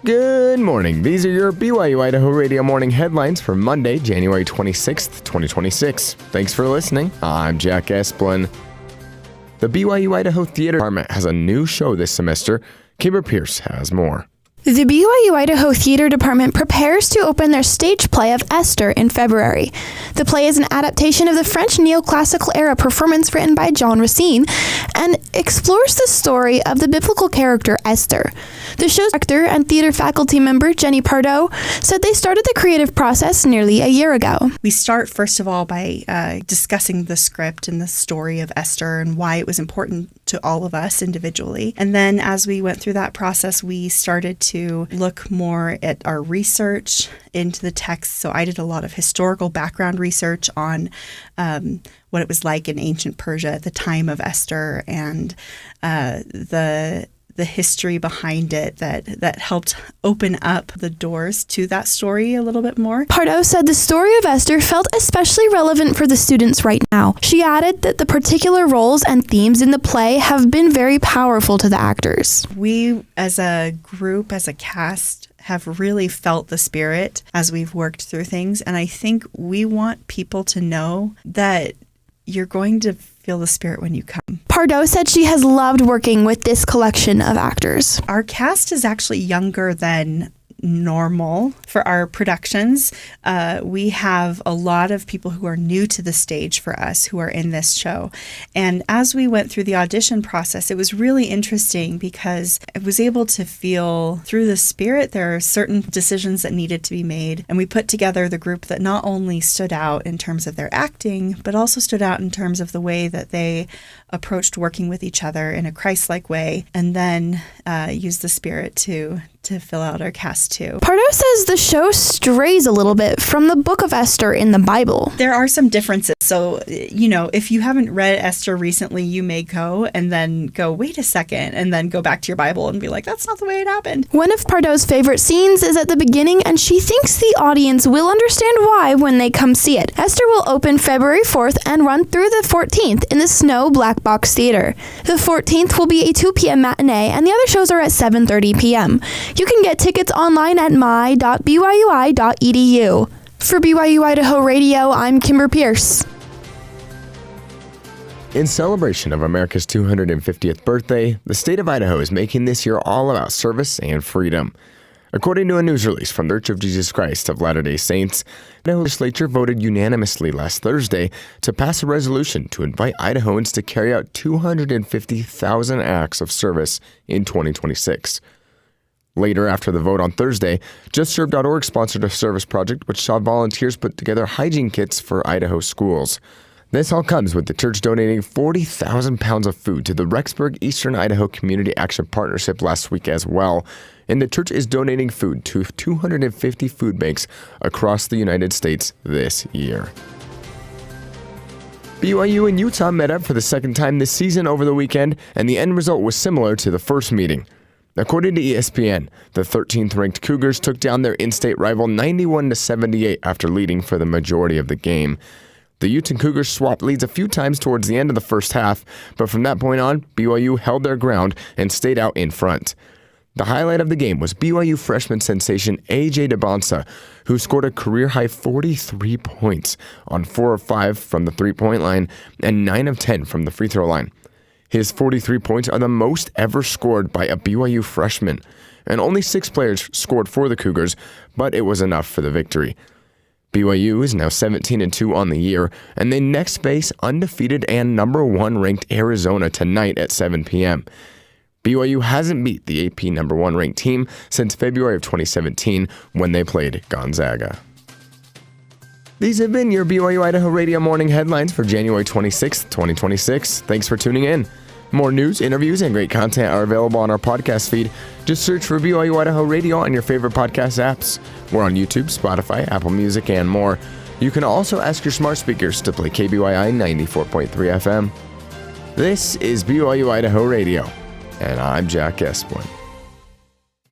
Good morning. These are your BYU-Idaho radio morning headlines for Monday, January 26th, 2026. Thanks for listening. I'm Jack Esplin. The BYU-Idaho Theater Department has a new show this semester. Kimber Pierce has more. The BYU-Idaho Theater Department prepares to open their stage play of Esther in February. The play is an adaptation of the French neoclassical era performance written by Jean Racine and explores the story of the biblical character Esther. The show's director and theater faculty member Jenny Pardo said they started the creative process nearly a year ago. We start, first of all, by discussing the script and the story of Esther and why it was important to all of us individually. And then as we went through that process, we started to look more at our research into the text. So I did a lot of historical background research on what it was like in ancient Persia at the time of Esther and the history behind it that helped open up the doors to that story a little bit more. Pardo said the story of Esther felt especially relevant for the students right now. She added that the particular roles and themes in the play have been very powerful to the actors. We, as a group, as a cast, have really felt the spirit as we've worked through things. And I think we want people to know that you're going to feel the spirit when you come. Pardo said she has loved working with this collection of actors. Our cast is actually younger than normal for our productions. We have a lot of people who are new to the stage for us who are in this show. And as we went through the audition process, it was really interesting because I was able to feel through the spirit there are certain decisions that needed to be made. And we put together the group that not only stood out in terms of their acting, but also stood out in terms of the way that they approached working with each other in a Christ-like way, and then used the spirit to fill out our cast too. Pardo says the show strays a little bit from the book of Esther in the Bible. There are some differences. So, if you haven't read Esther recently, you may go and then go, wait a second, and then go back to your Bible and be like, that's not the way it happened. One of Pardo's favorite scenes is at the beginning, and she thinks the audience will understand why when they come see it. Esther will open February 4th and run through the 14th in the Snow Black Box Theater. The 14th will be a 2 p.m. matinee, and the other shows are at 7:30 p.m. You can get tickets online at my.byui.edu. For BYU-Idaho Radio, I'm Kimber Pierce. In celebration of America's 250th birthday, the state of Idaho is making this year all about service and freedom. According to a news release from the Church of Jesus Christ of Latter-day Saints, the legislature voted unanimously last Thursday to pass a resolution to invite Idahoans to carry out 250,000 acts of service in 2026. Later, after the vote on Thursday, JustServe.org sponsored a service project which saw volunteers put together hygiene kits for Idaho schools. This all comes with the church donating 40,000 pounds of food to the Rexburg Eastern Idaho Community Action Partnership last week as well. And the church is donating food to 250 food banks across the United States this year. BYU and Utah met up for the second time this season over the weekend, and the end result was similar to the first meeting. According to ESPN, the 13th-ranked Cougars took down their in-state rival 91-78 after leading for the majority of the game. The Utes and Cougars swapped leads a few times towards the end of the first half, but from that point on, BYU held their ground and stayed out in front. The highlight of the game was BYU freshman sensation A.J. DeBonsa, who scored a career-high 43 points on 4 of 5 from the three-point line and 9 of 10 from the free throw line. His 43 points are the most ever scored by a BYU freshman, and only 6 players scored for the Cougars, but it was enough for the victory. BYU is now 17-2 on the year, and they next face undefeated and number 1 ranked Arizona tonight at 7 p.m. BYU hasn't beat the AP number 1 ranked team since February of 2017 when they played Gonzaga. These have been your BYU-Idaho Radio morning headlines for January 26, 2026. Thanks for tuning in. More news, interviews, and great content are available on our podcast feed. Just search for BYU-Idaho Radio on your favorite podcast apps. We're on YouTube, Spotify, Apple Music, and more. You can also ask your smart speakers to play KBYI 94.3 FM. This is BYU-Idaho Radio, and I'm Jack Esplin.